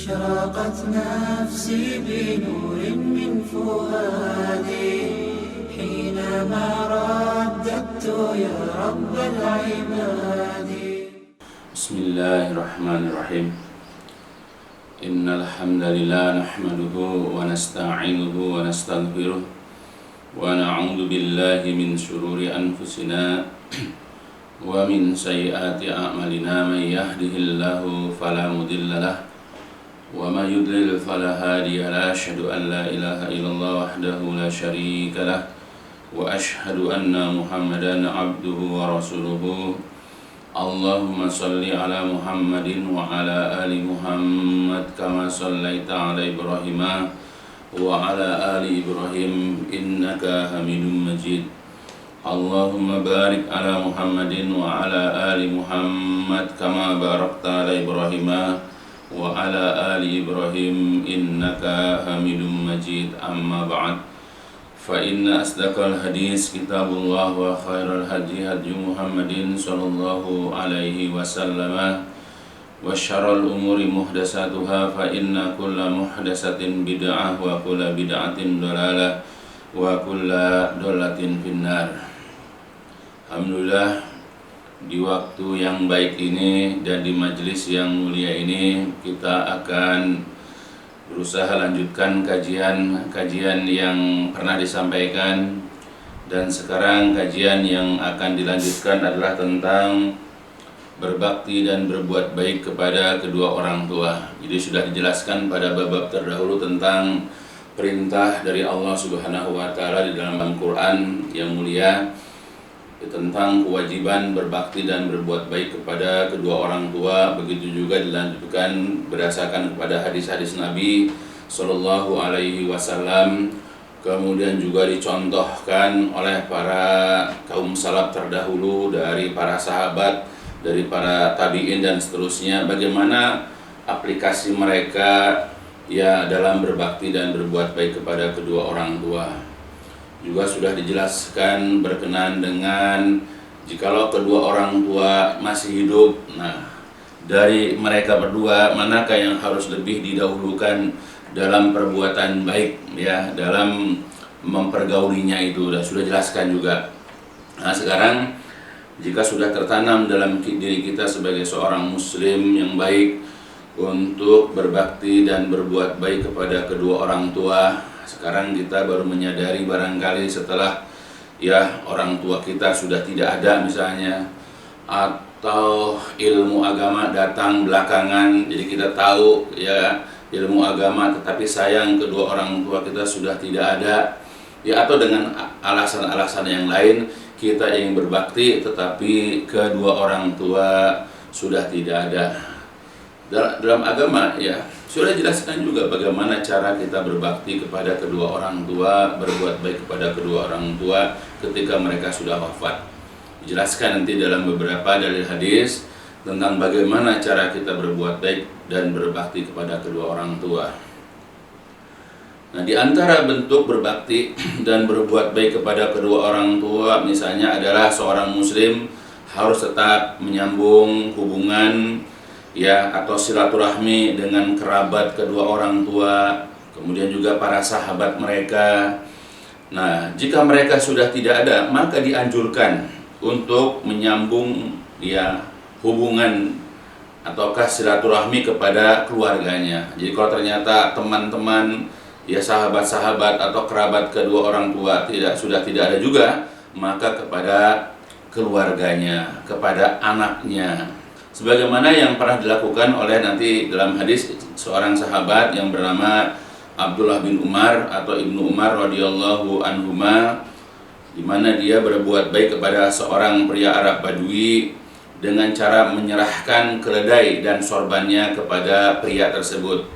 أشرقت نفسي بنور من فؤادي حينما رددت يا رب العباد. بسم الله الرحمن الرحيم. إن الحمد لله نحمده ونستعينه ونستغفره ونعوذ بالله من شرور أنفسنا ومن سيئات أعمالنا. من يهده الله فلا مضل له ومن يضلل فلا هادي له. أشهد أن لا إله إلا الله وحده لا شريك له وأشهد أن محمدا عبده ورسوله. اللهم صل على محمد وعلى آل محمد كما صليت على إبراهيم وعلى آل إبراهيم إنك حميد مجيد. اللهم بارك على محمد وعلى آل محمد كما باركت على إبراهيم وعلى آل إبراهيم إنك حميد مجيد. أما بعد، فإن أصدق الحديث كتاب الله وخير الهدي هدي محمد صلى الله عليه وسلم وشر الأمور محدثاتها فإن كل محدثة بدعة وكل بدعة ضلالة وكل ضلالة في النار. Alhamdulillah, di waktu yang baik ini dan di majelis yang mulia ini kita akan berusaha lanjutkan kajian yang pernah disampaikan, dan sekarang kajian yang akan dilanjutkan adalah tentang berbakti dan berbuat baik kepada kedua orang tua. Jadi sudah dijelaskan pada bab terdahulu tentang perintah dari Allah Subhanahu wa taala di dalam Al-Qur'an yang mulia tentang kewajiban berbakti dan berbuat baik kepada kedua orang tua. Begitu juga dilanjutkan berdasarkan kepada hadis-hadis Nabi Sallallahu Alaihi Wasallam. Kemudian juga dicontohkan oleh para kaum salaf terdahulu, dari para sahabat, dari para tabi'in dan seterusnya, bagaimana aplikasi mereka ya dalam berbakti dan berbuat baik kepada kedua orang tua. Juga sudah dijelaskan berkenaan dengan jikalau kedua orang tua masih hidup, nah dari mereka berdua manakah yang harus lebih didahulukan dalam perbuatan baik ya, dalam mempergaulinya, itu sudah jelaskan juga. Nah sekarang jika sudah tertanam dalam diri kita sebagai seorang muslim yang baik untuk berbakti dan berbuat baik kepada kedua orang tua, sekarang kita baru menyadari barangkali setelah ya orang tua kita sudah tidak ada misalnya, atau ilmu agama datang belakangan, jadi kita tahu ya ilmu agama tetapi sayang kedua orang tua kita sudah tidak ada ya, atau dengan alasan-alasan yang lain kita ingin berbakti tetapi kedua orang tua sudah tidak ada. Dalam agama ya sudah jelaskan juga bagaimana cara kita berbakti kepada kedua orang tua, berbuat baik kepada kedua orang tua ketika mereka sudah wafat. Dijelaskan nanti dalam beberapa dalil hadis tentang bagaimana cara kita berbuat baik dan berbakti kepada kedua orang tua. Nah, di antara bentuk berbakti dan berbuat baik kepada kedua orang tua misalnya adalah seorang muslim harus tetap menyambung hubungan ya atau silaturahmi dengan kerabat kedua orang tua, kemudian juga para sahabat mereka. Nah, jika mereka sudah tidak ada, maka dianjurkan untuk menyambung ya hubungan ataukah silaturahmi kepada keluarganya. Jadi kalau ternyata teman-teman ya sahabat-sahabat atau kerabat kedua orang tua sudah tidak ada juga, maka kepada keluarganya, kepada anaknya. Sebagaimana yang pernah dilakukan oleh nanti dalam hadis seorang sahabat yang bernama Abdullah bin Umar atau Ibnu Umar radhiyallahu anhuma, di mana dia berbuat baik kepada seorang pria Arab Badui dengan cara menyerahkan keledai dan sorbannya kepada pria tersebut.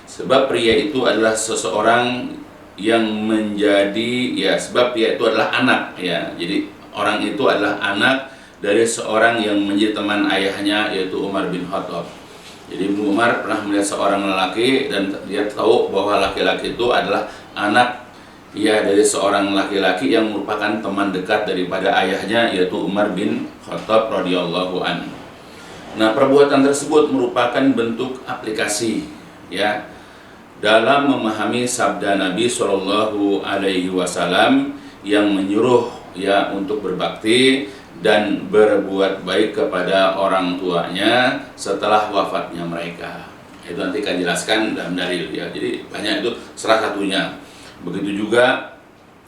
Sebab pria itu adalah seseorang yang menjadi ya, sebab pria itu adalah anak ya. Jadi orang itu adalah anak dari seorang yang menjadi teman ayahnya, yaitu Umar bin Khattab. Jadi Ibnu Umar pernah melihat seorang lelaki dan dia tahu bahwa laki-laki itu adalah anak ya dari seorang laki-laki yang merupakan teman dekat daripada ayahnya, yaitu Umar bin Khattab radhiyallahu anhu. Nah, perbuatan tersebut merupakan bentuk aplikasi ya dalam memahami sabda Nabi Shallallahu Alaihi Wasallam yang menyuruh ya untuk berbakti dan berbuat baik kepada orang tuanya setelah wafatnya mereka. Itu nanti akan jelaskan dalam dalil ya. Jadi banyak, itu salah satunya. Begitu juga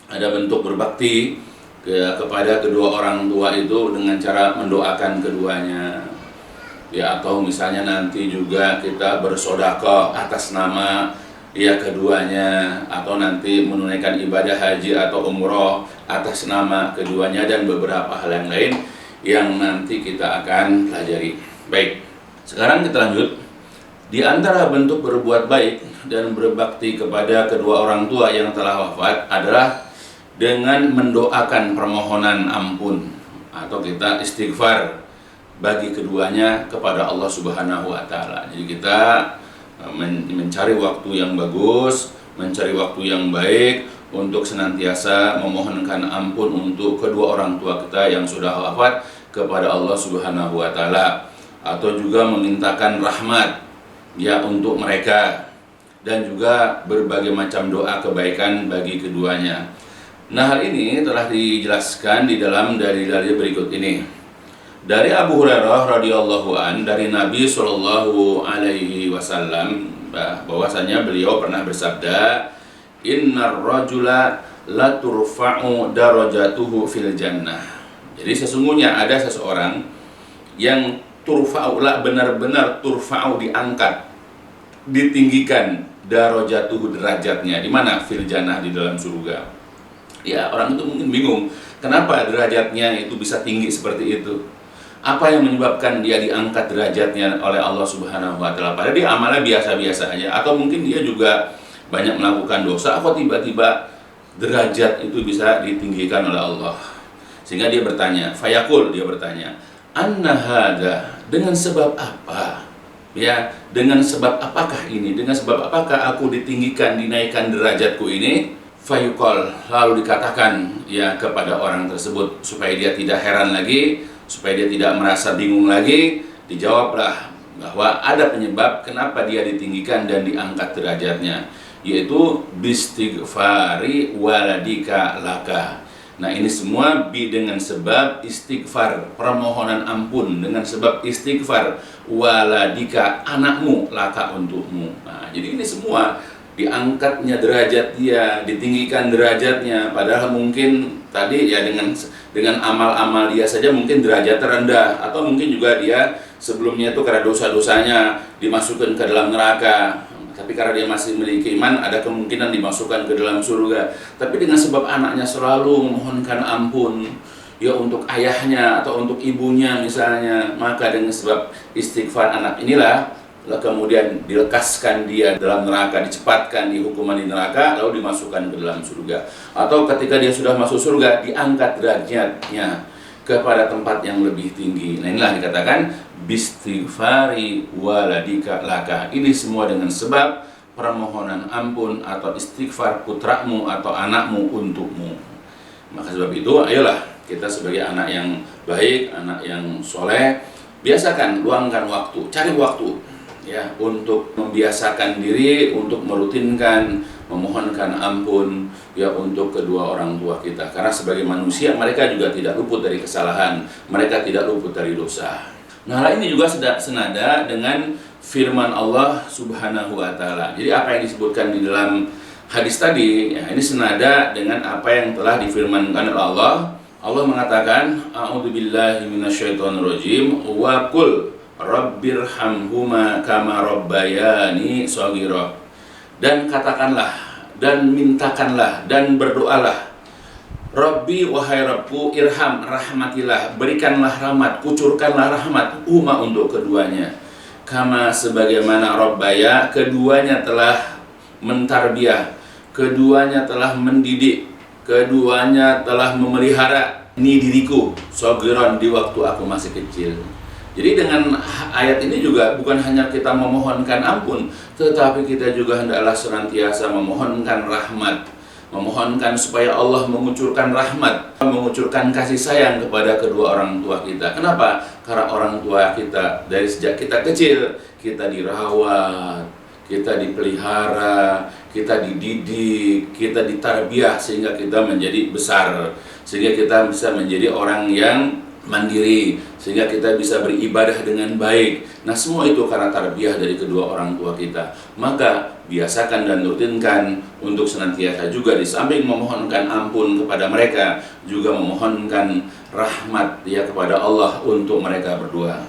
ada bentuk berbakti kepada kedua orang tua itu dengan cara mendoakan keduanya. Ya, atau misalnya nanti juga kita bersedekah atas nama ya keduanya, atau nanti menunaikan ibadah haji atau umroh atas nama keduanya, dan beberapa hal yang lain yang nanti kita akan pelajari. Baik, sekarang kita lanjut. Di antara bentuk berbuat baik dan berbakti kepada kedua orang tua yang telah wafat adalah dengan mendoakan permohonan ampun atau kita istighfar bagi keduanya kepada Allah Subhanahu wa taala. Jadi kita mencari waktu yang bagus, mencari waktu yang baik untuk senantiasa memohonkan ampun untuk kedua orang tua kita yang sudah wafat kepada Allah Subhanahu wa taala, atau juga memintakan rahmat ya untuk mereka, dan juga berbagai macam doa kebaikan bagi keduanya. Nah, hal ini telah dijelaskan di dalam dalil-dalil berikut ini. Dari Abu Hurairah radhiyallahu an, dari Nabi Shallallahu Alaihi Wasallam, bahwasanya beliau pernah bersabda, Innar rajula la turfa'u darajatuhu fil jannah. Jadi sesungguhnya ada seseorang yang turfa'u, benar-benar turfa'u, diangkat, ditinggikan, darajatuhu, derajatnya. Di mana? Fil jannah, di dalam surga. Ya, orang itu mungkin bingung, kenapa derajatnya itu bisa tinggi seperti itu? Apa yang menyebabkan dia diangkat derajatnya oleh Allah Subhanahu wa taala? Padahal dia amalnya biasa-biasa aja, atau mungkin dia juga banyak melakukan dosa, kok tiba-tiba derajat itu bisa ditinggikan oleh Allah? Sehingga dia bertanya, fayaqul, dia bertanya, anna hadza, dengan sebab apa? Ya, dengan sebab apakah ini? Dengan sebab apakah aku ditinggikan, dinaikkan derajatku ini? Fayuqal, lalu dikatakan ya kepada orang tersebut, supaya dia tidak heran lagi, supaya dia tidak merasa bingung lagi, dijawablah bahwa ada penyebab kenapa dia ditinggikan dan diangkat derajatnya, yaitu bistighfari waladika laka. Nah, ini semua dengan sebab istighfar, permohonan ampun, dengan sebab istighfar waladika, anakmu, laka, untukmu. Nah, jadi ini semua diangkatnya derajat dia, ditinggikan derajatnya, padahal mungkin tadi ya dengan amal-amal dia saja mungkin derajat terendah, atau mungkin juga dia sebelumnya itu karena dosa-dosanya dimasukkan ke dalam neraka, tapi karena dia masih memiliki iman ada kemungkinan dimasukkan ke dalam surga. Tapi dengan sebab anaknya selalu memohonkan ampun ya untuk ayahnya atau untuk ibunya misalnya, maka dengan sebab istighfar anak inilah kemudian dilekaskan dia dalam neraka, dicepatkan di hukuman di neraka, lalu dimasukkan ke dalam surga. Atau ketika dia sudah masuk surga, diangkat derajatnya kepada tempat yang lebih tinggi. Nah, inilah dikatakan bistighfari waladika laka. Ini semua dengan sebab permohonan ampun atau istighfar putramu atau anakmu untukmu. Maka sebab itu, ayolah kita sebagai anak yang baik, anak yang soleh, biasakan, luangkan waktu, cari waktu ya untuk membiasakan diri untuk merutinkan memohonkan ampun ya untuk kedua orang tua kita, karena sebagai manusia mereka juga tidak luput dari kesalahan, mereka tidak luput dari dosa. Nah, hal ini juga senada dengan firman Allah Subhanahu wa taala. Jadi apa yang disebutkan di dalam hadis tadi ya, ini senada dengan apa yang telah difirmankan oleh Allah. Allah mengatakan, a'udzubillahi minasyaitonirrajim wa qul Rabbirhamhuma kama rabbayani shaghira. Dan katakanlah dan mintakanlah dan berdoalah, Rabbi, wahai Rabbku, irham, rahmatilah, berikanlah rahmat, kucurkanlah rahmat huma untuk keduanya, kama sebagaimana rabbaya, keduanya telah mentarbiyah, keduanya telah mendidik, keduanya telah memelihara ini diriku shaghiran, di waktu aku masih kecil. Jadi dengan ayat ini juga bukan hanya kita memohonkan ampun, tetapi kita juga hendaklah senantiasa memohonkan rahmat, memohonkan supaya Allah mengucurkan rahmat, mengucurkan kasih sayang kepada kedua orang tua kita. Kenapa? Karena orang tua kita dari sejak kita kecil, kita dirawat, kita dipelihara, kita dididik, kita ditarbiyah sehingga kita menjadi besar, sehingga kita bisa menjadi orang yang mandiri, sehingga kita bisa beribadah dengan baik. Nah, semua itu karena tarbiyah dari kedua orang tua kita. Maka biasakan dan rutinkan untuk senantiasa juga di samping memohonkan ampun kepada mereka, juga memohonkan rahmat ya kepada Allah untuk mereka berdua.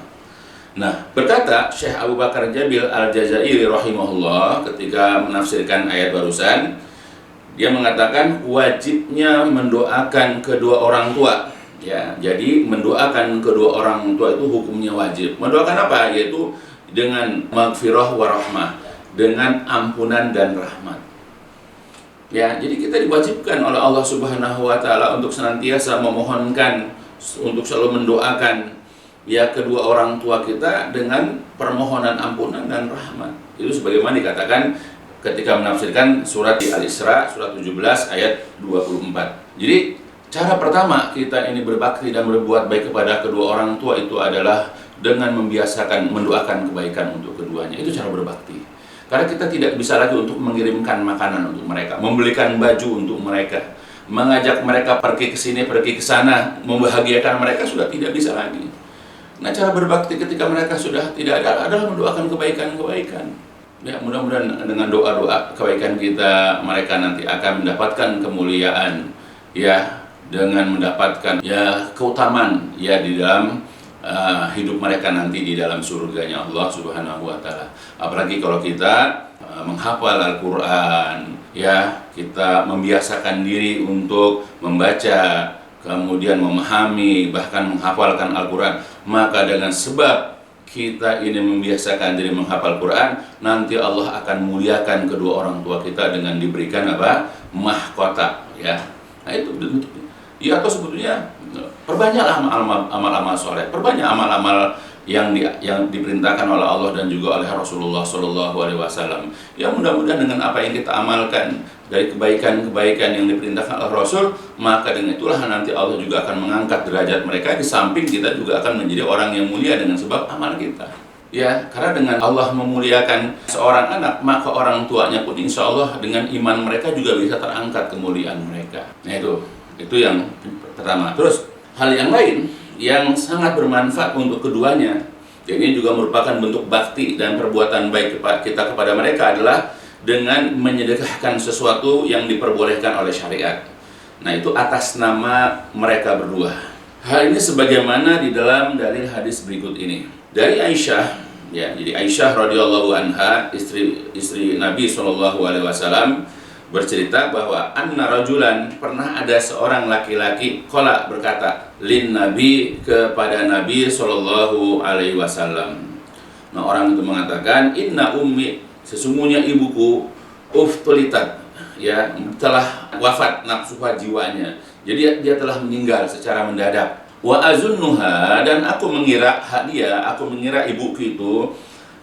Nah, berkata Syekh Abu Bakar Jabil Al-Jazairi rahimahullah ketika menafsirkan ayat barusan, dia mengatakan wajibnya mendoakan kedua orang tua. Ya, jadi mendoakan kedua orang tua itu hukumnya wajib. Mendoakan apa? Yaitu dengan maghfirah wa rahmah, dengan ampunan dan rahmat. Ya, jadi kita diwajibkan oleh Allah Subhanahu wa taala untuk senantiasa memohonkan, untuk selalu mendoakan ya kedua orang tua kita dengan permohonan ampunan dan rahmat. Itu sebagaimana dikatakan ketika menafsirkan surat di Al-Isra surat 17 ayat 24. Jadi cara pertama kita ini berbakti dan berbuat baik kepada kedua orang tua itu adalah dengan membiasakan mendoakan kebaikan untuk keduanya. Itu cara berbakti. Karena kita tidak bisa lagi untuk mengirimkan makanan untuk mereka, membelikan baju untuk mereka, mengajak mereka pergi ke sini, pergi ke sana, membahagiakan mereka sudah tidak bisa lagi. Nah, cara berbakti ketika mereka sudah tidak ada adalah mendoakan kebaikan-kebaikan. Ya, mudah-mudahan dengan doa-doa kebaikan kita, mereka nanti akan mendapatkan kemuliaan, ya, dengan mendapatkan ya keutamaan ya di dalam hidup mereka nanti di dalam surganya Allah Subhanahu wa taala. Apalagi kalau kita menghafal Al-Qur'an, ya, kita membiasakan diri untuk membaca, kemudian memahami, bahkan menghafalkan Al-Qur'an, maka dengan sebab kita ini membiasakan diri menghafal Quran, nanti Allah akan muliakan kedua orang tua kita dengan diberikan apa? Mahkota, ya. Nah, itu bentuk. Ya, atau sebetulnya perbanyaklah amal-amal soleh, perbanyak amal-amal yang diperintahkan oleh Allah dan juga oleh Rasulullah Shallallahu Alaihi Wasallam. Ya, mudah-mudahan dengan apa yang kita amalkan dari kebaikan-kebaikan yang diperintahkan oleh Rasul, maka dengan itulah nanti Allah juga akan mengangkat derajat mereka, di samping kita juga akan menjadi orang yang mulia dengan sebab amal kita. Ya, karena dengan Allah memuliakan seorang anak, maka orang tuanya pun insya Allah dengan iman mereka juga bisa terangkat kemuliaan mereka. Nah, itu yang pertama. Terus hal yang lain yang sangat bermanfaat untuk keduanya, dan ini juga merupakan bentuk bakti dan perbuatan baik kita kepada mereka adalah dengan menyedekahkan sesuatu yang diperbolehkan oleh syariat. Nah, itu atas nama mereka berdua. Hal ini sebagaimana di dalam dalil hadis berikut ini. Dari Aisyah, ya, jadi Aisyah radhiyallahu anha, istri Nabi SAW, bercerita bahwa anna rajulan, pernah ada seorang laki-laki qala, berkata lin Nabi, kepada Nabi sallallahu alaihi wasallam. Nah, orang itu mengatakan inna ummi, sesungguhnya ibuku uftulitat, ya, telah wafat nafsuha, jiwanya. Jadi dia telah meninggal secara mendadak. Wa azunnuha, dan aku mengira ibuku itu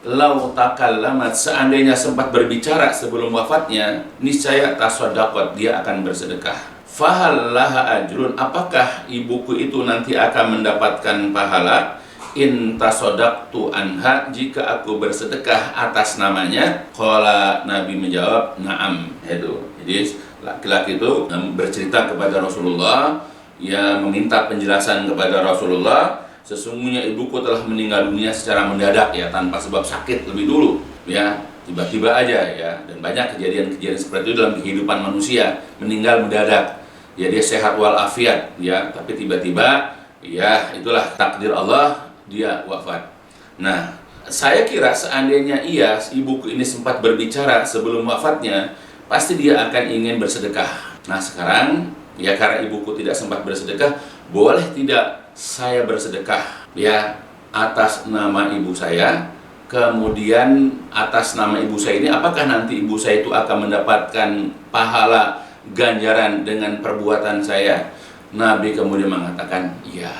lau takallamat, seandainya sempat berbicara sebelum wafatnya, niscaya tasaddaqat, dia akan bersedekah. Fahal laha ajrun, apakah ibuku itu nanti akan mendapatkan pahala? In tasaddaqtu anha, jika aku bersedekah atas namanya. Qala, Nabi menjawab na'am. Itu. Jadi laki-laki itu bercerita kepada Rasulullah, ya, meminta penjelasan kepada Rasulullah. Sesungguhnya ibuku telah meninggal dunia secara mendadak, ya, tanpa sebab sakit lebih dulu, ya, tiba-tiba aja, ya. Dan banyak kejadian-kejadian seperti itu dalam kehidupan manusia, meninggal mendadak, ya, dia sehat walafiat, ya, tapi tiba-tiba, ya, itulah takdir Allah, dia wafat. Nah, saya kira seandainya ibuku ini sempat berbicara sebelum wafatnya, pasti dia akan ingin bersedekah. Nah, sekarang, ya, karena ibuku tidak sempat bersedekah, boleh tidak saya bersedekah, ya, atas nama ibu saya? Kemudian atas nama ibu saya ini, apakah nanti ibu saya itu akan mendapatkan pahala ganjaran dengan perbuatan saya? Nabi kemudian mengatakan iya.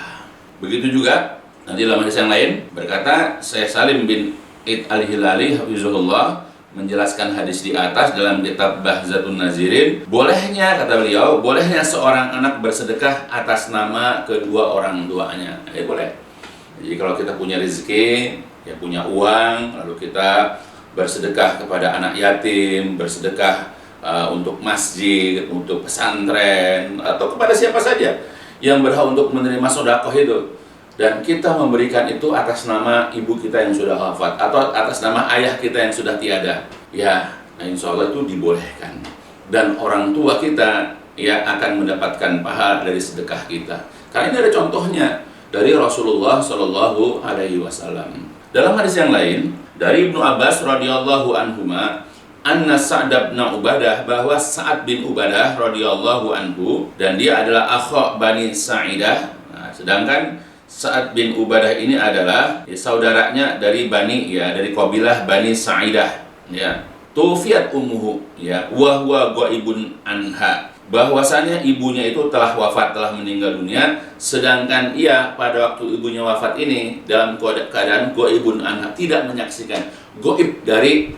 Begitu juga nanti dalam hadis yang lain berkata, saya Salim bin Id al-Hilali hafizahullah menjelaskan hadis di atas dalam kitab Bahzatun Nazirin, bolehnya, kata beliau, bolehnya seorang anak bersedekah atas nama kedua orang tuanya. Boleh. Jadi kalau kita punya rezeki, ya, punya uang, lalu kita bersedekah kepada anak yatim, bersedekah untuk masjid, untuk pesantren, atau kepada siapa saja yang berhak untuk menerima sedekah itu. Dan kita memberikan itu atas nama ibu kita yang sudah wafat atau atas nama ayah kita yang sudah tiada. Ya, nah insya Allah itu dibolehkan. Dan orang tua kita ya akan mendapatkan pahala dari sedekah kita. Karena ini ada contohnya dari Rasulullah Shallallahu Alaihi Wasallam. Dalam hadis yang lain dari Ibnu Abbas radhiyallahu anhuma, anna Sa'd bin Ubadah, bahwa Sa'ad bin Ubadah radhiyallahu anhu, dan dia adalah akha Bani Sa'idah. Nah, sedangkan Sa'ad bin Ubadah ini adalah saudaranya dari dari kabilah Bani Sa'idah. Ya, tufiat ummuhu, ya, wa huwa ghaibun anha, bahwasanya ibunya itu telah wafat, telah meninggal dunia, sedangkan ia pada waktu ibunya wafat ini dalam keadaan ghaibun anha, tidak menyaksikan, ghaib dari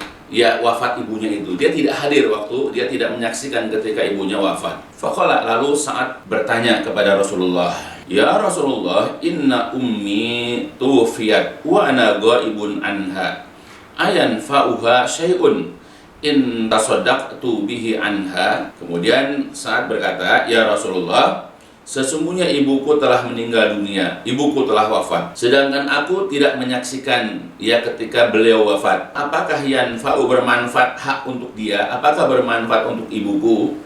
wafat ibunya itu, dia tidak hadir waktu, dia tidak menyaksikan ketika ibunya wafat. Faqala, lalu saat bertanya kepada Rasulullah, ya Rasulullah, inna ummi tufiyat wa ana ghaibun anha, ayan fa'uha syai'un in tasaddaqtu bihi anha. Kemudian saat berkata, ya Rasulullah, sesungguhnya ibuku telah meninggal dunia, ibuku telah wafat, sedangkan aku tidak menyaksikan ketika beliau wafat. Apakah yanfa'u, bermanfaat hak untuk dia, apakah bermanfaat untuk ibuku,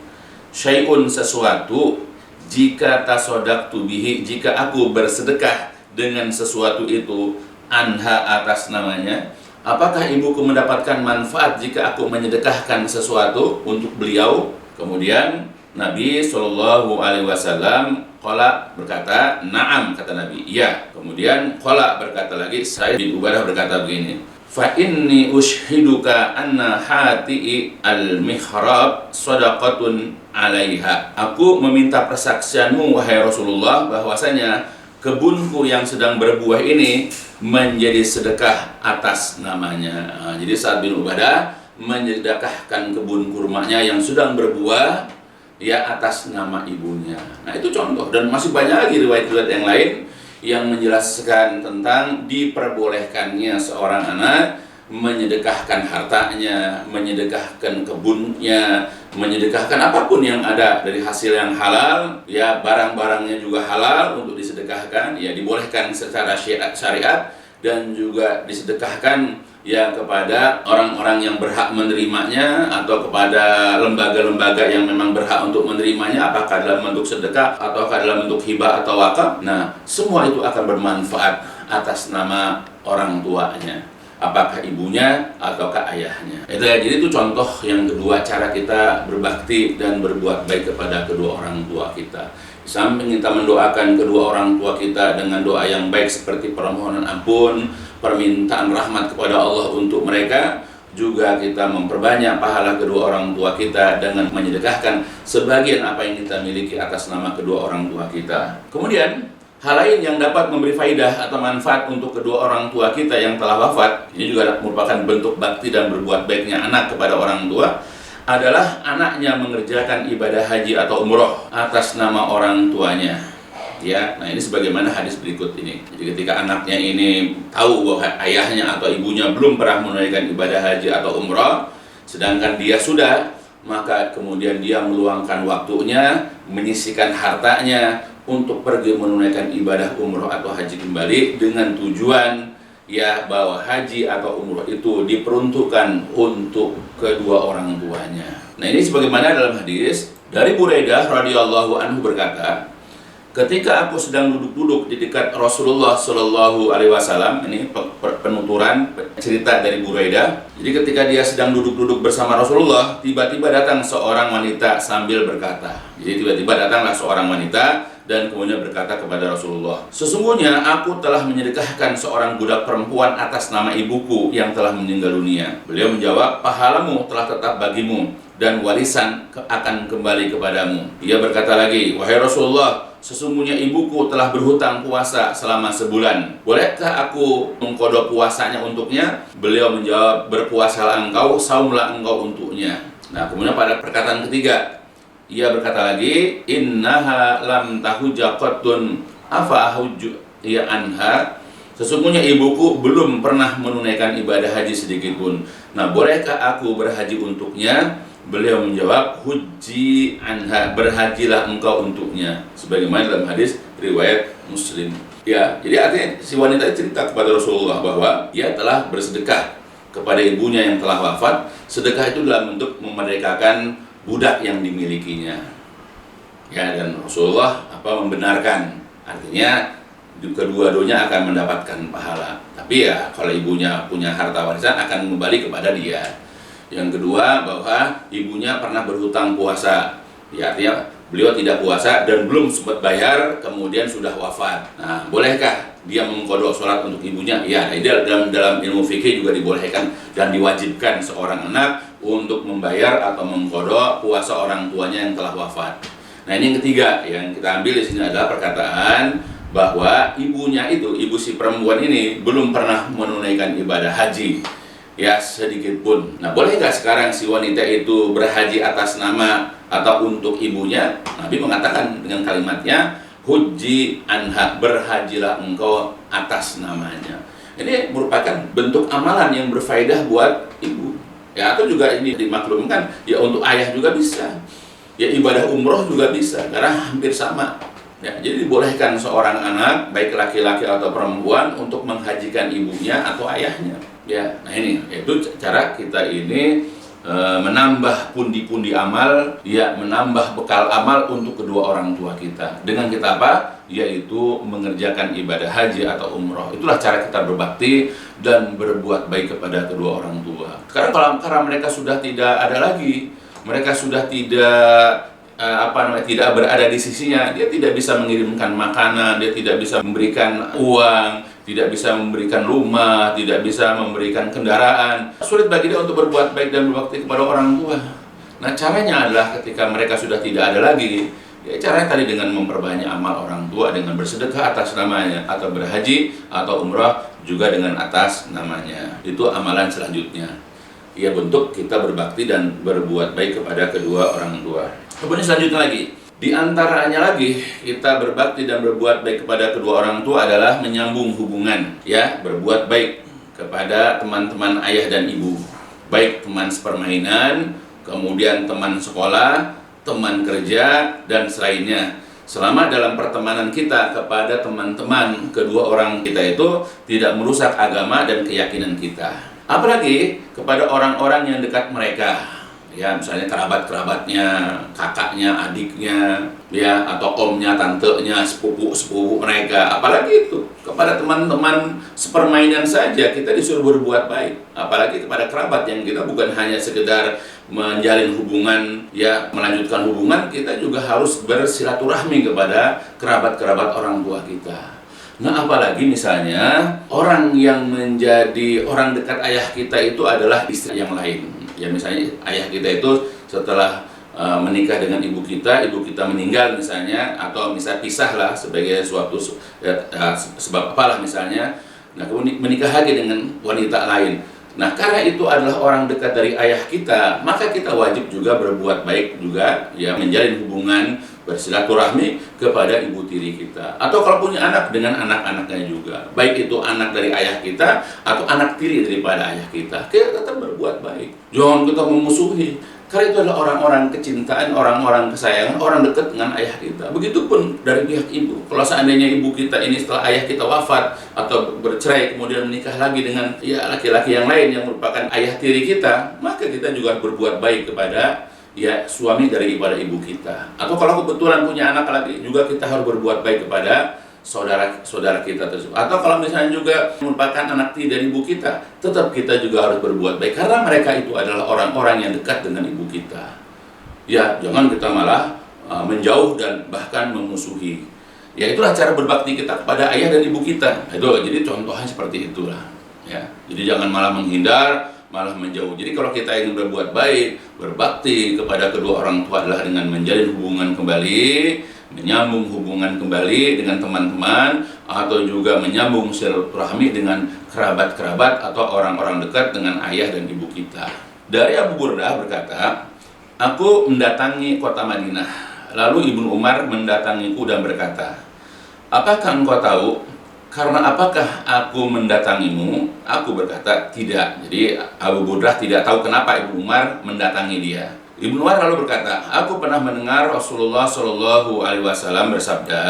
syai'un, sesuatu, jika tasaddaqtu bihi, jika aku bersedekah dengan sesuatu itu, anha, atas namanya, apakah ibuku mendapatkan manfaat jika aku menyedekahkan sesuatu untuk beliau? Kemudian Nabi Shallallahu Alaihi Wasallam qala, berkata, na'am, kata Nabi, iya. Kemudian qala, berkata lagi, Sa'id bin Ubadah berkata begini, fa inni ushiduka anna hati'i al-mihrab sadaqatun alaiha. Aku meminta persaksianmu wahai Rasulullah bahwasanya kebunku yang sedang berbuah ini menjadi sedekah atas namanya. Nah, jadi Sa'ad bin Ubadah menyedekahkan kebun kurmanya yang sedang berbuah atas nama ibunya. Nah, itu contoh, dan masih banyak lagi riwayat-riwayat yang lain yang menjelaskan tentang diperbolehkannya seorang anak menyedekahkan hartanya, menyedekahkan kebunnya, menyedekahkan apapun yang ada dari hasil yang halal, barang-barangnya juga halal untuk disedekahkan, dibolehkan secara syariat, dan juga disedekahkan kepada orang-orang yang berhak menerimanya atau kepada lembaga-lembaga yang memang berhak untuk menerimanya, apakah dalam bentuk sedekah ataukah dalam bentuk hibah atau wakaf. Nah, semua itu akan bermanfaat atas nama orang tuanya, apakah ibunya ataukah ayahnya. Jadi itu contoh yang kedua, cara kita berbakti dan berbuat baik kepada kedua orang tua kita. Samping kita mendoakan kedua orang tua kita dengan doa yang baik seperti permohonan ampun, permintaan rahmat kepada Allah untuk mereka, juga kita memperbanyak pahala kedua orang tua kita dengan menyedekahkan sebagian apa yang kita miliki atas nama kedua orang tua kita. Kemudian hal lain yang dapat memberi faidah atau manfaat untuk kedua orang tua kita yang telah wafat, ini juga merupakan bentuk bakti dan berbuat baiknya anak kepada orang tua, adalah anaknya mengerjakan ibadah haji atau umroh atas nama orang tuanya. Nah ini sebagaimana hadis berikut ini. Jadi ketika anaknya ini tahu bahwa ayahnya atau ibunya belum pernah menunaikan ibadah haji atau umroh, sedangkan dia sudah, maka kemudian dia meluangkan waktunya, menyisihkan hartanya untuk pergi menunaikan ibadah umroh atau haji kembali, dengan tujuan bahwa haji atau umroh itu diperuntukkan untuk kedua orang tuanya. Nah ini sebagaimana dalam hadis dari Buraidah radhiyallahu anhu berkata, ketika aku sedang duduk-duduk di dekat Rasulullah Shallallahu Alaihi Wasallam, ini penuturan cerita dari Buraidah. Jadi ketika dia sedang duduk-duduk bersama Rasulullah, tiba-tiba datang seorang wanita sambil berkata. Jadi tiba-tiba datanglah seorang wanita dan kemudian berkata kepada Rasulullah, sesungguhnya aku telah menyedekahkan seorang budak perempuan atas nama ibuku yang telah meninggal dunia. Beliau menjawab, pahalamu telah tetap bagimu dan warisan akan kembali kepadamu. Ia berkata lagi, wahai Rasulullah, sesungguhnya ibuku telah berhutang puasa selama sebulan. Bolehkah aku mengqadha puasanya untuknya? Beliau menjawab, berpuasalah engkau, saumlah engkau untuknya. Nah, kemudian pada perkataan ketiga, ia berkata lagi, innaha lam tahujja qattun afa ahujju ya anha. Sesungguhnya ibuku belum pernah menunaikan ibadah haji sedikit pun. Nah, bolehkah aku berhaji untuknya? Beliau menjawab, hujji anha, berhajilah engkau untuknya. Sebagaimana dalam hadis riwayat Muslim. Ya, jadi artinya si wanita cerita kepada Rasulullah bahwa ia telah bersedekah kepada ibunya yang telah wafat. Sedekah itu dalam bentuk memerdekakan budak yang dimilikinya. Ya, dan Rasulullah membenarkan. Artinya kedua-duanya akan mendapatkan pahala. Tapi ya kalau ibunya punya harta warisan akan kembali kepada dia. Yang kedua, bahwa ibunya pernah berhutang puasa. Ya, artinya beliau tidak puasa dan belum sempat bayar, kemudian sudah wafat. Nah, bolehkah dia mengqadha sholat untuk ibunya? Ya, dalam ilmu fikih juga dibolehkan dan diwajibkan seorang anak untuk membayar atau mengqadha puasa orang tuanya yang telah wafat. Nah, ini yang ketiga yang kita ambil di sini adalah perkataan bahwa ibunya itu, ibu si perempuan ini belum pernah menunaikan ibadah haji ya sedikit pun. Nah, boleh nggak sekarang si wanita itu berhaji atas nama atau untuk ibunya? Nabi mengatakan dengan kalimatnya, hujji anha, berhajilah engkau atas namanya. Ini merupakan bentuk amalan yang berfaedah buat ibu. Ya, atau juga ini dimaklumkan ya untuk ayah juga bisa. Ya, ibadah umroh juga bisa karena hampir sama. Ya, jadi dibolehkan seorang anak baik laki-laki atau perempuan untuk menghajikan ibunya atau ayahnya. Ya, nah ini itu cara kita ini menambah pundi-pundi amal, ya menambah bekal amal untuk kedua orang tua kita. Dengan kita apa? Yaitu mengerjakan ibadah haji atau umroh. Itulah cara kita berbakti dan berbuat baik kepada kedua orang tua. Sekarang karena mereka sudah tidak ada lagi, mereka sudah tidak tidak berada di sisinya, dia tidak bisa mengirimkan makanan, dia tidak bisa memberikan uang, tidak bisa memberikan rumah, tidak bisa memberikan kendaraan. Sulit bagi dia untuk berbuat baik dan berbakti kepada orang tua. Nah, caranya adalah ketika mereka sudah tidak ada lagi, ya caranya tadi dengan memperbanyak amal orang tua, dengan bersedekah atas namanya, atau berhaji atau umrah juga dengan atas namanya. Itu amalan selanjutnya. Ya, bentuk kita berbakti dan berbuat baik kepada kedua orang tua. Kemudian selanjutnya lagi, di antaranya lagi kita berbakti dan berbuat baik kepada kedua orang tua adalah menyambung hubungan, ya, berbuat baik kepada teman-teman ayah dan ibu, baik teman sepermainan, kemudian teman sekolah, teman kerja dan selainnya. Selama dalam pertemanan kita kepada teman-teman kedua orang kita itu tidak merusak agama dan keyakinan kita. Apalagi kepada orang-orang yang dekat mereka. Ya, misalnya kerabat-kerabatnya, kakaknya, adiknya, ya, atau omnya, tantenya, sepupu-sepupu mereka. Apalagi itu kepada teman-teman sepermainan saja kita disuruh berbuat baik. Apalagi kepada kerabat yang kita bukan hanya sekedar menjalin hubungan, ya, melanjutkan hubungan, kita juga harus bersilaturahmi kepada kerabat-kerabat orang tua kita. Nah, apalagi misalnya orang yang menjadi orang dekat ayah kita itu adalah istri yang lain. Ya, misalnya ayah kita itu setelah menikah dengan ibu kita meninggal misalnya, atau misalnya pisah lah sebagai suatu sebab apalah misalnya. Nah, kemudian menikah lagi dengan wanita lain. Nah, karena itu adalah orang dekat dari ayah kita, maka kita wajib juga berbuat baik juga, ya, menjalin hubungan, bersilaturahmi kepada ibu tiri kita. Atau kalau punya anak, dengan anak-anaknya juga. Baik itu anak dari ayah kita atau anak tiri daripada ayah kita. Kita tetap berbuat baik. Jangan kita memusuhi. Karena itu adalah orang-orang kecintaan, orang-orang kesayangan, orang dekat dengan ayah kita. Begitupun dari pihak ibu. Kalau seandainya ibu kita ini setelah ayah kita wafat atau bercerai kemudian menikah lagi dengan ya laki-laki yang lain yang merupakan ayah tiri kita, maka kita juga berbuat baik kepada ya suami daripada ibu kita. Atau kalau kebetulan punya anak lagi, juga kita harus berbuat baik kepada saudara kita tersebut. Atau kalau misalnya juga merupakan anak tiri dari ibu kita, tetap kita juga harus berbuat baik karena mereka itu adalah orang-orang yang dekat dengan ibu kita. Ya, jangan kita malah menjauh dan bahkan memusuhi. Ya, itulah cara berbakti kita kepada ayah dan ibu kita. Itu jadi contohnya seperti itulah. Ya, jadi jangan malah menghindar, malah menjauh. Jadi kalau kita ingin berbuat baik, berbakti kepada kedua orang tua adalah dengan menjalin hubungan kembali, menyambung hubungan kembali dengan teman-teman, atau juga menyambung silaturahmi dengan kerabat-kerabat atau orang-orang dekat dengan ayah dan ibu kita. Dari Abu Burdah berkata, aku mendatangi kota Madinah. Lalu Ibnu Umar mendatangiku dan berkata, apakah engkau tahu karena apakah aku mendatangimu? Aku berkata, tidak. Jadi Abu Burdah tidak tahu kenapa Ibnu Umar mendatangi dia. Ibnu Umar lalu berkata, aku pernah mendengar Rasulullah Shallallahu Alaihi Wasallam bersabda,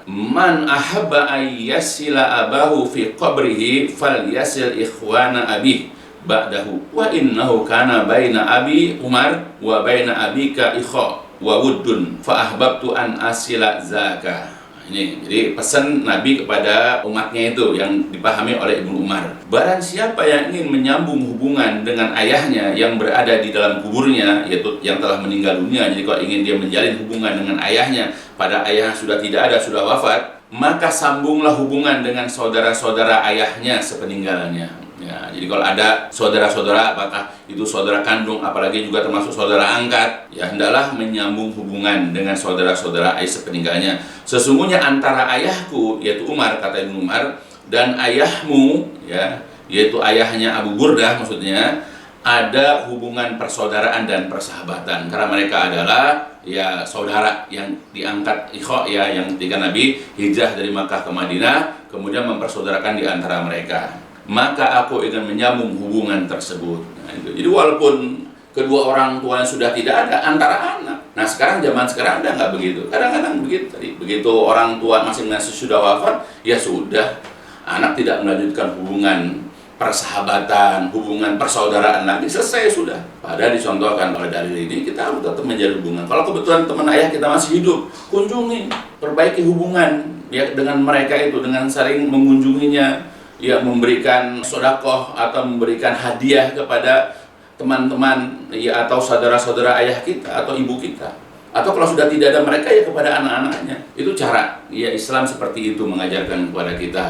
man ahabba ayyasila abahu fi qabrihi fal yasil ikhwana abih ba'dahu wa innahu kana baina abi Umar wa baina abika ikha wa wuddun fa ahbabtu an asila zaka. Ini jadi pesan Nabi kepada umatnya itu yang dipahami oleh Ibnu Umar. Barang siapa yang ingin menyambung hubungan dengan ayahnya yang berada di dalam kuburnya, yaitu yang telah meninggal dunia. Jadi kalau ingin dia menjalin hubungan dengan ayahnya, pada ayah sudah tidak ada, sudah wafat, maka sambunglah hubungan dengan saudara-saudara ayahnya sepeninggalannya. Ya, jadi kalau ada saudara-saudara, apakah itu saudara kandung, apalagi juga termasuk saudara angkat, ya hendaklah menyambung hubungan dengan saudara-saudara ayah sepeninggalnya. Sesungguhnya antara ayahku, yaitu Umar, kata Ibnu Umar, dan ayahmu, ya, yaitu ayahnya Abu Burdah maksudnya, ada hubungan persaudaraan dan persahabatan, karena mereka adalah ya saudara yang diangkat ikho, ya, yang ketika Nabi hijrah dari Makkah ke Madinah, kemudian mempersaudarakan di antara mereka. Maka aku ingin menyambung hubungan tersebut. Nah, itu. Jadi walaupun kedua orang tuanya sudah tidak ada, antara anak. Nah sekarang zaman sekarang udah nggak begitu. Kadang-kadang begitu. Begitu orang tua masing-masing sudah wafat, ya sudah. Anak tidak melanjutkan hubungan persahabatan, hubungan persaudaraan lagi, selesai sudah. Padahal dicontohkan oleh dalil ini, kita harus tetap menjalin hubungan. Kalau kebetulan teman ayah kita masih hidup, kunjungi, perbaiki hubungan ya dengan mereka itu, dengan saling mengunjunginya. Ya, memberikan sedekah atau memberikan hadiah kepada teman-teman ya, atau saudara-saudara ayah kita atau ibu kita, atau kalau sudah tidak ada mereka ya kepada anak-anaknya. Itu cara ya Islam seperti itu mengajarkan kepada kita.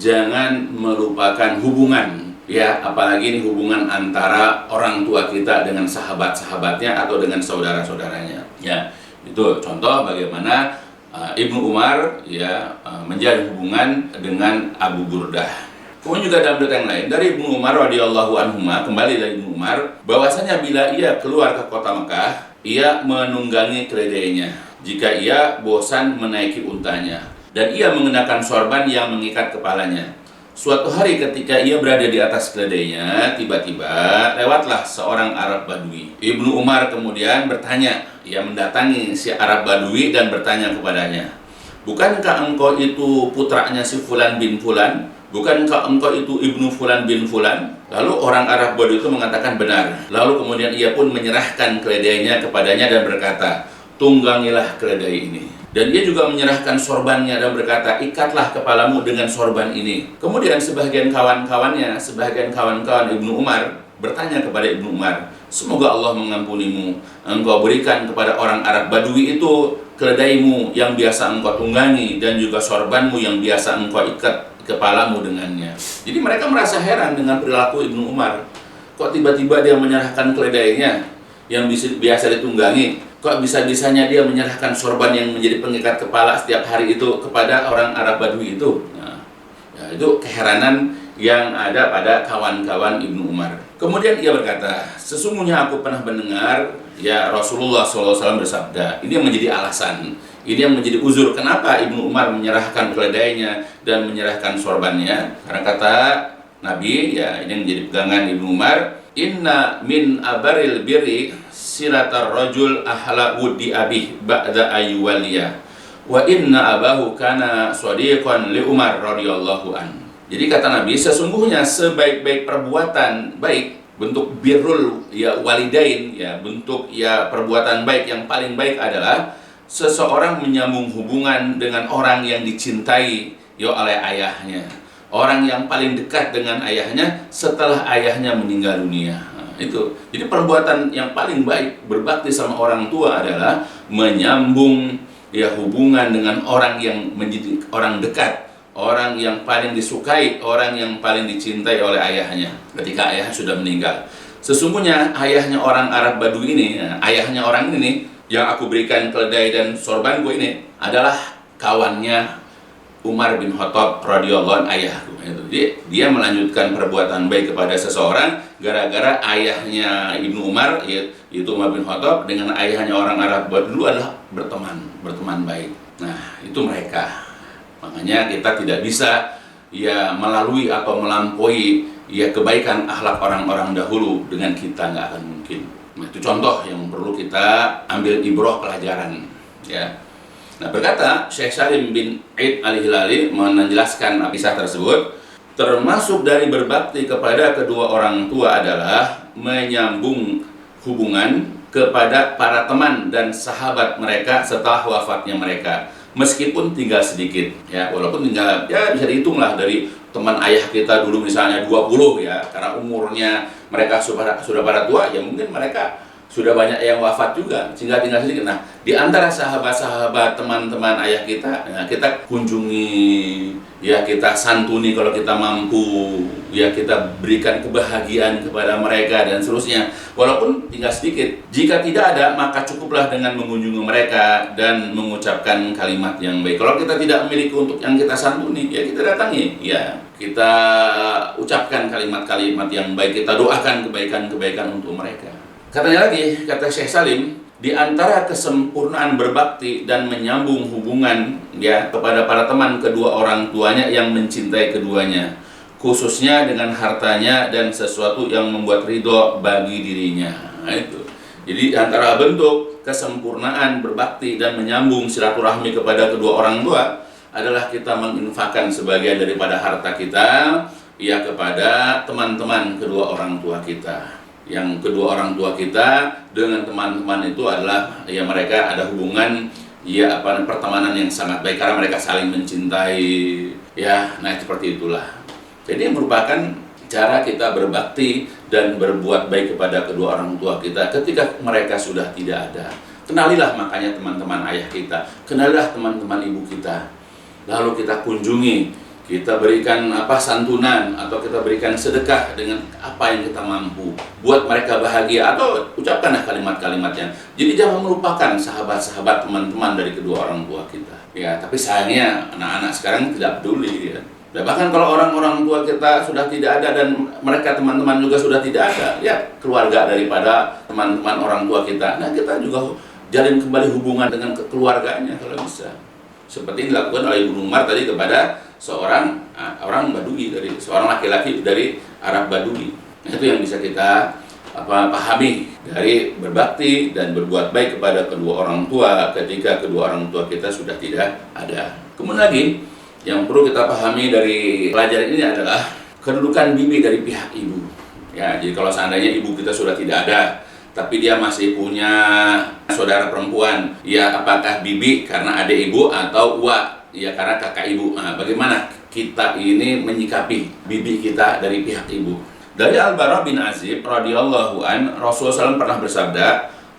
Jangan melupakan hubungan ya, apalagi ini hubungan antara orang tua kita dengan sahabat-sahabatnya atau dengan saudara-saudaranya. Ya, itu contoh bagaimana Ibnu Umar ya menjalin hubungan dengan Abu Burdah. Kemudian juga dalam berita yang lain dari Ibnu Umar radhiyallahu anhuma, kembali dari Ibnu Umar, bahwasanya bila ia keluar ke kota Mekah, ia menunggangi keledainya jika ia bosan menaiki untanya, dan ia mengenakan sorban yang mengikat kepalanya. Suatu hari ketika ia berada di atas keledainya, tiba-tiba lewatlah seorang Arab Badui. Ibnu Umar kemudian bertanya, ia mendatangi si Arab Badui dan bertanya kepadanya, bukankah engkau itu putranya si Fulan bin Fulan? Bukankah engkau itu ibnu Fulan bin Fulan? Lalu orang Arab Badui itu mengatakan benar. Lalu kemudian ia pun menyerahkan keledainya kepadanya dan berkata, tunggangilah keledai ini. Dan ia juga menyerahkan sorbannya dan berkata, ikatlah kepalamu dengan sorban ini. Kemudian sebagian kawan-kawannya, sebagian kawan-kawan Ibnu Umar bertanya kepada Ibnu Umar, semoga Allah mengampunimu, engkau berikan kepada orang Arab Badui itu keledaimu yang biasa engkau tunggangi dan juga sorbanmu yang biasa engkau ikat kepalamu dengannya. Jadi mereka merasa heran dengan perilaku Ibnu Umar. Kok tiba-tiba dia menyerahkan keledainya yang biasa ditunggangi? Kok bisa-bisanya dia menyerahkan sorban yang menjadi pengikat kepala setiap hari itu kepada orang Arab Badui itu? Nah, ya, itu keheranan yang ada pada kawan-kawan Ibnu Umar. Kemudian ia berkata, sesungguhnya aku pernah mendengar ya Rasulullah SAW bersabda. Ini yang menjadi alasan, ini yang menjadi uzur kenapa Ibnu Umar menyerahkan keledainya dan menyerahkan sorbannya. Karena kata Nabi, ya ini yang menjadi pegangan Ibnu Umar, inna min abaril birri silatar rajul ahla wudi abih ba'da ayyuwaliyah wa inna abahu kana sadiqan li Umar radhiyallahu an. Jadi kata Nabi, sesungguhnya sebaik-baik perbuatan baik, bentuk birrul ya walidain, ya bentuk ya perbuatan baik yang paling baik adalah seseorang menyambung hubungan dengan orang yang dicintai ya oleh ayahnya, orang yang paling dekat dengan ayahnya setelah ayahnya meninggal dunia. Nah, itu. Jadi perbuatan yang paling baik berbakti sama orang tua adalah menyambung ya hubungan dengan orang yang menjadi orang dekat, orang yang paling disukai, orang yang paling dicintai oleh ayahnya ketika ayah sudah meninggal. Sesungguhnya ayahnya orang Arab Badui ini, ayahnya orang ini yang aku berikan keledai dan sorbanku ini adalah kawannya Umar bin Khattab radhiyallahu anhu, ayahku. Jadi dia melanjutkan perbuatan baik kepada seseorang gara-gara ayahnya Ibnu Umar, yaitu Umar bin Khattab, dengan ayahnya orang Arab dulu adalah berteman baik. Nah, itu mereka. Makanya kita tidak bisa ya melalui atau melampaui ya kebaikan akhlak orang-orang dahulu dengan kita nggak akan mungkin. Nah, itu contoh yang perlu kita ambil ibrah pelajaran ya. Nah, berkata Syekh Salim bin Aid Al-Hilali menjelaskan kisah tersebut, termasuk dari berbakti kepada kedua orang tua adalah menyambung hubungan kepada para teman dan sahabat mereka setelah wafatnya mereka, meskipun tinggal sedikit ya, walaupun tinggal ya bisa dihitung lah dari teman ayah kita dulu misalnya 20 ya, karena umurnya mereka sudah pada tua ya, mungkin mereka sudah banyak yang wafat juga sehingga tinggal sedikit. Nah, di antara sahabat-sahabat teman-teman ayah kita, nah, kita kunjungi ya, kita santuni kalau kita mampu ya, kita berikan kebahagiaan kepada mereka dan seterusnya walaupun tinggal sedikit. Jika tidak ada, maka cukuplah dengan mengunjungi mereka dan mengucapkan kalimat yang baik. Kalau kita tidak memiliki untuk yang kita santuni ya, kita datangi ya, kita ucapkan kalimat-kalimat yang baik, kita doakan kebaikan-kebaikan untuk mereka. Katanya lagi, kata Syekh Salim, di antara kesempurnaan berbakti dan menyambung hubungan ya kepada para teman kedua orang tuanya yang mencintai keduanya, khususnya dengan hartanya dan sesuatu yang membuat ridho bagi dirinya. Nah, itu. Jadi antara bentuk kesempurnaan berbakti dan menyambung silaturahmi kepada kedua orang tua adalah kita menginfakkan sebagian daripada harta kita ya kepada teman-teman kedua orang tua kita. Yang kedua orang tua kita dengan teman-teman itu adalah ya, mereka ada hubungan ya pertemanan yang sangat baik karena mereka saling mencintai ya. Nah, seperti itulah. Jadi merupakan cara kita berbakti dan berbuat baik kepada kedua orang tua kita ketika mereka sudah tidak ada. Kenalilah makanya teman-teman ayah kita, kenalilah teman-teman ibu kita. Lalu kita kunjungi, kita berikan santunan atau kita berikan sedekah dengan apa yang kita mampu, buat mereka bahagia atau ucapkanlah kalimat-kalimatnya. Jadi jangan melupakan sahabat-sahabat teman-teman dari kedua orang tua kita. Ya, tapi sayangnya anak-anak sekarang tidak peduli ya. Bahkan kalau orang-orang tua kita sudah tidak ada dan mereka teman-teman juga sudah tidak ada, ya keluarga daripada teman-teman orang tua kita. Nah, kita juga jalin kembali hubungan dengan keluarganya kalau bisa. Seperti yang dilakukan oleh Ibnu Umar tadi kepada seorang orang Badui, dari seorang laki-laki dari Arab Badui. Nah, itu yang bisa kita pahami dari berbakti dan berbuat baik kepada kedua orang tua ketika kedua orang tua kita sudah tidak ada. Kemudian lagi yang perlu kita pahami dari pelajaran ini adalah kedudukan bibi dari pihak ibu. Ya, jadi kalau seandainya ibu kita sudah tidak ada, tapi dia masih punya saudara perempuan, ya apakah bibi karena adik ibu atau uwa ya karena kakak ibu. Nah, bagaimana kita ini menyikapi bibi kita dari pihak ibu? Dari Al-Bara bin Azib radhiyallahu an, Rasulullah SAW pernah bersabda,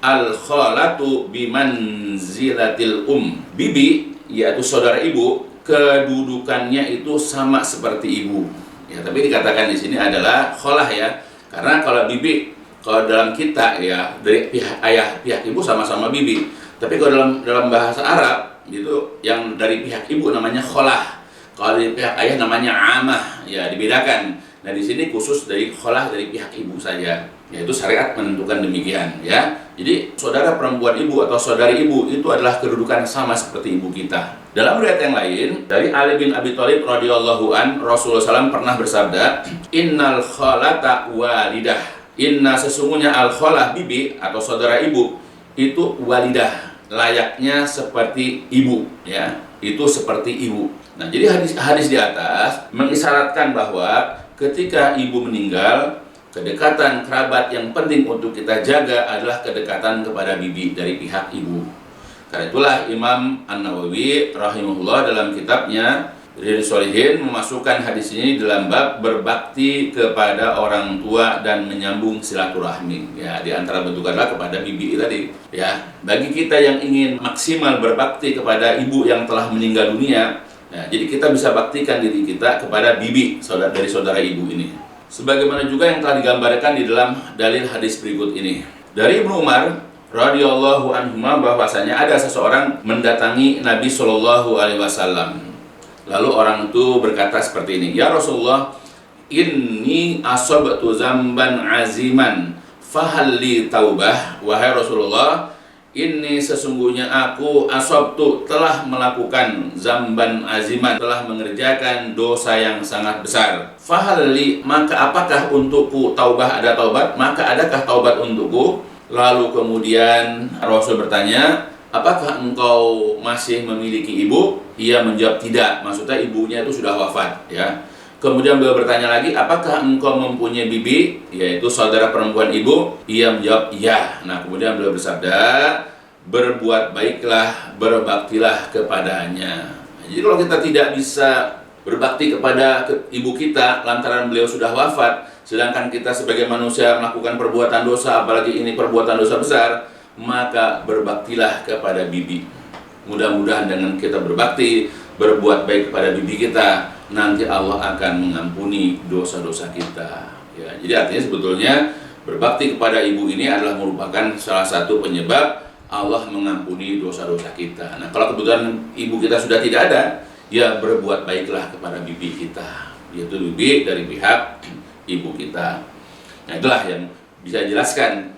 al-khalatu bimanzilatil bibi yaitu saudara ibu, kedudukannya itu sama seperti ibu. Ya, tapi dikatakan di sini adalah khalah ya, karena kalau bibi, kalau dalam kita ya dari pihak ayah pihak ibu sama-sama bibi, tapi kalau dalam bahasa Arab itu yang dari pihak ibu namanya kholah, kalau dari pihak ayah namanya amah, ya dibedakan. Nah, di sini khusus dari kholah dari pihak ibu saja, yaitu syariat menentukan demikian ya. Jadi saudara perempuan ibu atau saudari ibu itu adalah kedudukan sama seperti ibu kita. Dalam riwayat yang lain dari Ali bin Abi Thalib radhiyallahu an, Rasulullah SAW pernah bersabda, innal khalata walidah, inna sesungguhnya al-khalah bibi atau saudara ibu itu walidah, layaknya seperti ibu ya, itu seperti ibu. Nah, jadi hadis di atas mengisyaratkan bahwa ketika ibu meninggal, kedekatan kerabat yang penting untuk kita jaga adalah kedekatan kepada bibi dari pihak ibu. Karena itulah Imam An-Nawawi rahimahullah dalam kitabnya Riyadhus Shalihin memasukkan hadis ini dalam bab berbakti kepada orang tua dan menyambung silaturahmi. Ya, di antara bentuk adalah kepada bibi tadi. Ya, bagi kita yang ingin maksimal berbakti kepada ibu yang telah meninggal dunia, ya, jadi kita bisa baktikan diri kita kepada bibi dari saudara ibu ini. Sebagaimana juga yang telah digambarkan di dalam dalil hadis berikut ini. Dari Ibnu Umar radhiyallahu anhuma bahwasanya ada seseorang mendatangi Nabi Shallallahu alaihi wasallam. Lalu orang itu berkata seperti ini, ya Rasulullah, inni asabtu zamban aziman fahalli taubah. Wahai Rasulullah, ini sesungguhnya aku asabtu telah melakukan zamban aziman, telah mengerjakan dosa yang sangat besar. Fahalli, maka apakah untukku taubah, ada taubat, maka adakah taubat untukku? Lalu kemudian Rasul bertanya, apakah engkau masih memiliki ibu? Ia menjawab tidak, maksudnya ibunya itu sudah wafat, ya. Kemudian beliau bertanya lagi, apakah engkau mempunyai bibi, yaitu saudara perempuan ibu? Ia menjawab iya. Nah, kemudian beliau bersabda, berbuat baiklah, berbaktilah kepadanya. Jadi kalau kita tidak bisa berbakti kepada ibu kita lantaran beliau sudah wafat, sedangkan kita sebagai manusia melakukan perbuatan dosa, apalagi ini perbuatan dosa besar, maka berbaktilah kepada bibi. Mudah-mudahan dengan kita berbakti, berbuat baik kepada bibi kita, nanti Allah akan mengampuni dosa-dosa kita. Ya, jadi artinya sebetulnya berbakti kepada ibu ini adalah merupakan salah satu penyebab Allah mengampuni dosa-dosa kita. Nah, kalau kebetulan ibu kita sudah tidak ada, ya berbuat baiklah kepada bibi kita, yaitu bibi dari pihak ibu kita. Nah, itulah yang bisa jelaskan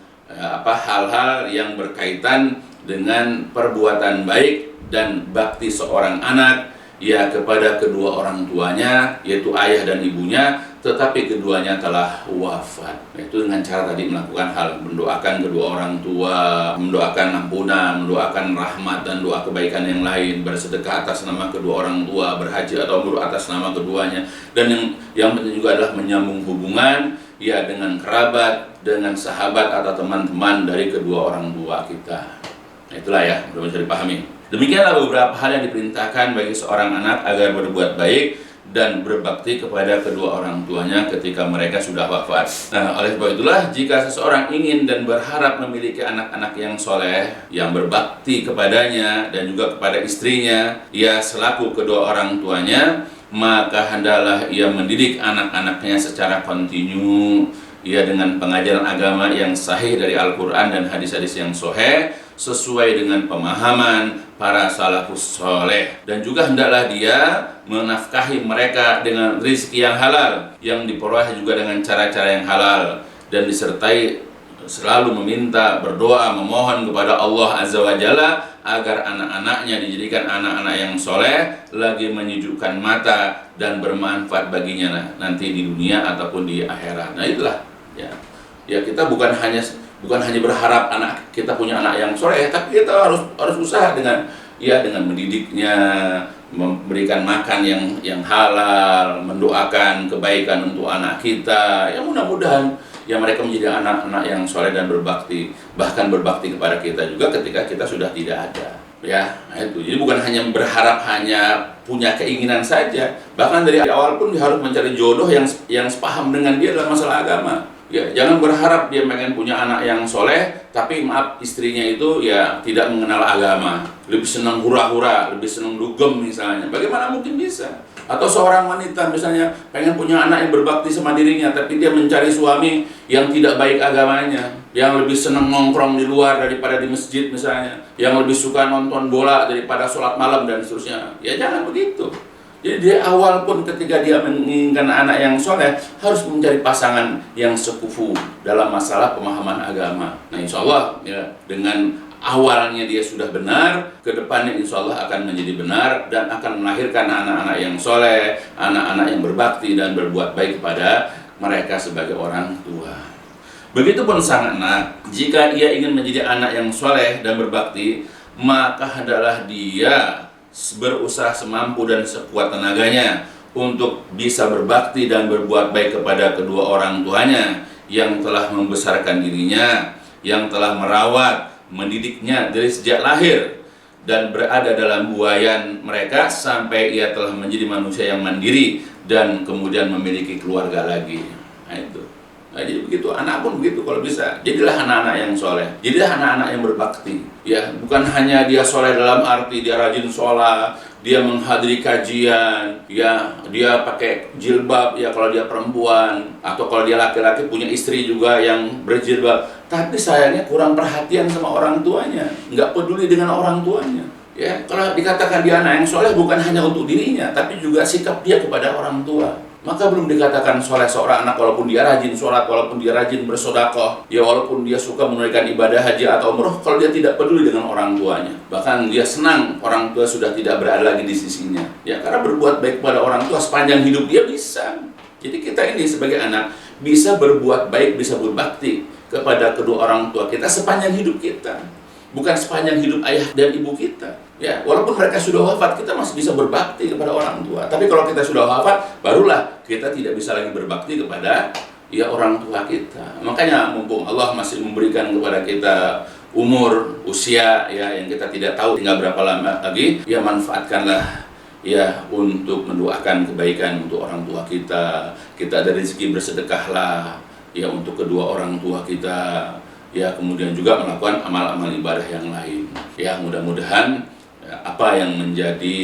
hal-hal yang berkaitan dengan perbuatan baik dan bakti seorang anak ya kepada kedua orang tuanya, yaitu ayah dan ibunya, tetapi keduanya telah wafat. Itu dengan cara tadi melakukan hal mendoakan kedua orang tua, mendoakan ampunan, mendoakan rahmat dan doa kebaikan yang lain, bersedekah atas nama kedua orang tua, berhaji atau umroh atas nama keduanya, dan yang penting juga adalah menyambung hubungan ya dengan kerabat, dengan sahabat atau teman-teman dari kedua orang tua kita. Nah, itulah ya, mudah-mudahan bisa dipahami. Demikianlah beberapa hal yang diperintahkan bagi seorang anak agar berbuat baik dan berbakti kepada kedua orang tuanya ketika mereka sudah wafat. Nah, oleh sebab itulah jika seseorang ingin dan berharap memiliki anak-anak yang soleh, yang berbakti kepadanya dan juga kepada istrinya, ia selaku kedua orang tuanya, maka hendaklah ia mendidik anak-anaknya secara kontinu, ia dengan pengajaran agama yang sahih dari Al-Quran dan hadis-hadis yang sahih sesuai dengan pemahaman para salafus soleh, dan juga hendaklah dia menafkahi mereka dengan rezeki yang halal yang diperoleh juga dengan cara-cara yang halal, dan disertai selalu meminta, berdoa, memohon kepada Allah Azza wa Jalla agar anak-anaknya dijadikan anak-anak yang soleh, lagi menyejukkan mata dan bermanfaat baginya nanti di dunia ataupun di akhirat. Nah, itulah ya kita bukan hanya berharap anak kita punya anak yang soleh, tapi kita harus usaha dengan mendidiknya, memberikan makan yang halal, mendoakan kebaikan untuk anak kita. Ya mudah-mudahan ya mereka menjadi anak-anak yang soleh dan berbakti, bahkan berbakti kepada kita juga ketika kita sudah tidak ada. Ya, nah itu. Jadi bukan hanya berharap hanya punya keinginan saja, bahkan dari awal pun dia harus mencari jodoh yang sepaham dengan dia dalam masalah agama. Ya, jangan berharap dia pengen punya anak yang soleh, tapi maaf istrinya itu ya tidak mengenal agama, lebih senang hura-hura, lebih senang dugem misalnya. Bagaimana mungkin bisa? Atau seorang wanita misalnya pengen punya anak yang berbakti sama dirinya, tapi dia mencari suami yang tidak baik agamanya, yang lebih senang nongkrong di luar daripada di masjid misalnya, yang lebih suka nonton bola daripada sholat malam dan seterusnya. Ya jangan begitu. Jadi dari awal pun ketika dia menginginkan anak yang soleh, harus mencari pasangan yang sekufu dalam masalah pemahaman agama. Nah, insya Allah ya, dengan awalnya dia sudah benar, kedepannya insya Allah akan menjadi benar dan akan melahirkan anak-anak yang soleh, anak-anak yang berbakti dan berbuat baik kepada mereka sebagai orang tua. Begitupun sang anak, jika ia ingin menjadi anak yang soleh dan berbakti, maka hendaklah dia berusaha semampu dan sekuat tenaganya untuk bisa berbakti dan berbuat baik kepada kedua orang tuanya yang telah membesarkan dirinya, yang telah merawat, mendidiknya dari sejak lahir dan berada dalam buayan mereka sampai ia telah menjadi manusia yang mandiri dan kemudian memiliki keluarga lagi. Nah itu. Nah, jadi begitu, anak pun begitu kalau bisa. Jadilah anak-anak yang soleh, jadilah anak-anak yang berbakti. Ya, bukan hanya dia soleh dalam arti dia rajin sholat, dia menghadiri kajian, ya dia pakai jilbab ya kalau dia perempuan, atau kalau dia laki-laki punya istri juga yang berjilbab. Tapi sayangnya kurang perhatian sama orang tuanya, nggak peduli dengan orang tuanya. Ya, kalau dikatakan dia anak yang soleh bukan hanya untuk dirinya, tapi juga sikap dia kepada orang tua. maka belum dikatakan soleh seorang anak walaupun dia rajin sholat, walaupun dia rajin bersedekah, ya walaupun dia suka menunaikan ibadah haji atau umroh, kalau dia tidak peduli dengan orang tuanya, bahkan dia senang orang tua sudah tidak berada lagi di sisinya, ya karena berbuat baik kepada orang tua sepanjang hidup dia bisa. Jadi kita ini sebagai anak bisa berbuat baik, bisa berbakti kepada kedua orang tua kita sepanjang hidup kita, bukan sepanjang hidup ayah dan ibu kita. Ya, walaupun mereka sudah wafat, kita masih bisa berbakti kepada orang tua. Tapi kalau kita sudah wafat, barulah kita tidak bisa lagi berbakti kepada ya orang tua kita. Makanya mumpung Allah masih memberikan kepada kita umur, usia ya yang kita tidak tahu tinggal berapa lama lagi, ya manfaatkanlah ya untuk mendoakan kebaikan untuk orang tua kita. Kita ada rezeki, bersedekahlah ya untuk kedua orang tua kita. Ya kemudian juga melakukan amal-amal ibadah yang lain. Ya mudah-mudahan apa yang menjadi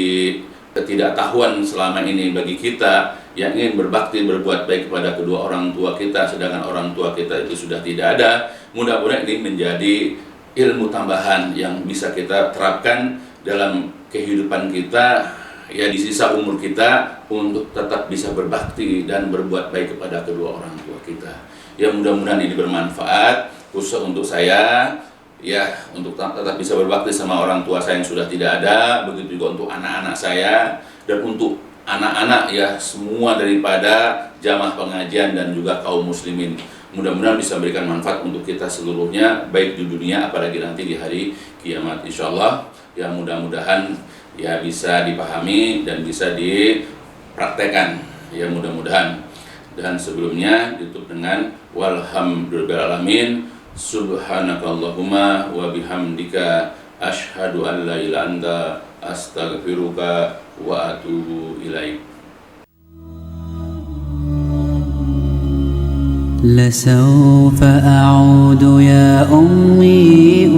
ketidaktahuan selama ini bagi kita yang ingin berbakti, berbuat baik kepada kedua orang tua kita, sedangkan orang tua kita itu sudah tidak ada, mudah-mudahan ini menjadi ilmu tambahan yang bisa kita terapkan dalam kehidupan kita ya di sisa umur kita untuk tetap bisa berbakti dan berbuat baik kepada kedua orang tua kita. Ya mudah-mudahan ini bermanfaat khusus untuk saya ya, untuk tetap bisa berbakti sama orang tua saya yang sudah tidak ada, begitu juga untuk anak-anak saya dan untuk anak-anak ya semua daripada jamaah pengajian dan juga kaum muslimin. Mudah-mudahan bisa memberikan manfaat untuk kita seluruhnya, baik di dunia apalagi nanti di hari kiamat insyaallah. Ya mudah-mudahan ya bisa dipahami dan bisa dipraktekkan ya mudah-mudahan. Dan sebelumnya ditutup dengan walhamdulillahirabbil alamin. Subhanakallahumma wa bihamdika asyhadu an la ilaha illa anta astaghfiruka wa atubu ilaik. لسوف أعود يا أمي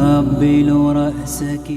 أقبل رأسك